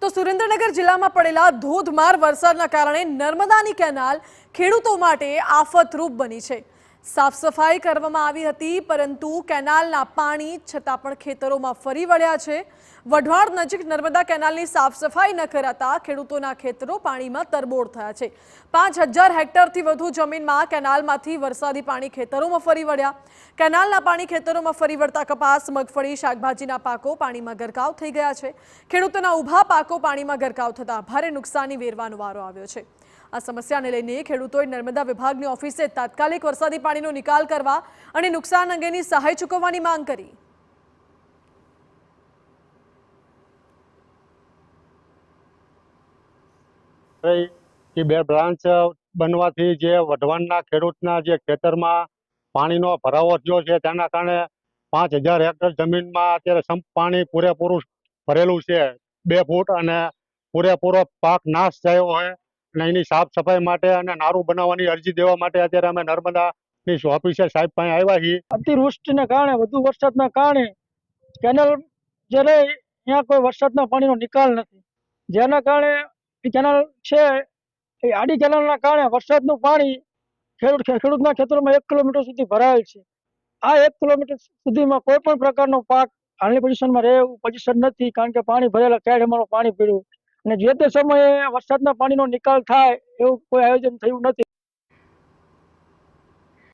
તો સુરેન્દ્રનગર જિલ્લામાં પડેલા ધોધમાર વરસાદના કારણે નર્મદાની કેનાલ ખેડૂતો માટે આફતરૂપ બની છે। સાફ સફાઈ કરવામાં આવી હતી, પરંતુ કેનાલના પાણી છતાં પણ ખેતરોમાં ફરી વળ્યા છે। વઢવાણ નજીક નર્મદા કેનાલની સાફ સફાઈ ન કરાતા ખેડૂતોના ખેતરો પાણીમાં તરબોળ થયા છે। 5000 હેક્ટરથી વધુ જમીનમાં કેનાલમાંથી વરસાદી પાણી ખેતરોમાં ફરી વળ્યા। કેનાલના પાણી ખેતરોમાં ફરી વળતા કપાસ, મગફળી, શાકભાજીના પાકો પાણીમાં ગરકાવ થઈ ગયા છે। ખેડૂતોના ઊભા પાકો પાણીમાં ગરકાવ થતા ભારે નુકસાની વેરવાનો વારો આવ્યો છે। આ સમસ્યાને લઈને ખેડૂતોએ નર્મદા વિભાગની ઓફિસે તાત્કાલિક વરસાદી પાણીનો નિકાલ કરવા અને નુકસાન અંગેની સહાય ચૂકવવાની માંગ કરી। કે બે બ્રાન્ચ બનવાથી જે વઢવાણના ખેડૂતના જે ખેતરમાં પાણીનો ભરાવો થયો છે, તેના કારણે 5000 હેક્ટર જમીનમાં અત્યારે પાણી પૂરેપૂરું ભરેલું છે। 2 ફૂટ અને પૂરેપૂરો પાક નાશ થયો હોય અને એની સાફ સફાઈ માટે અને નારું બનાવવાની અરજી દેવા માટે અત્યારે અમે નર્મદાની ઓફિસે સાહેબ પાસે આવ્યા છીએ। અતિવૃષ્ટિને કારણે, વધુ વરસાદના કારણે કેનાલ જે રહી ત્યાં કોઈ વરસાદના પાણીનો નિકાલ નથી, જેના કારણે કેનાલ છે એ આડી કેનાલના કારણે વરસાદનું પાણી ખેડૂતના ખેતરોમાં 1 કિલોમીટર સુધી ભરાયેલ છે। આ 1 કિલોમીટર સુધીમાં કોઈ પણ પ્રકારનો પાક હાલની પોઝિશનમાં રહે એવું પોઝિશન નથી, કારણ કે પાણી ભરેલા કેડમાં પાણી પીડ્યું અને જે તે સમયે વરસાદના પાણીનો નિકાલ થાય એવું કોઈ આયોજન થયું નથી।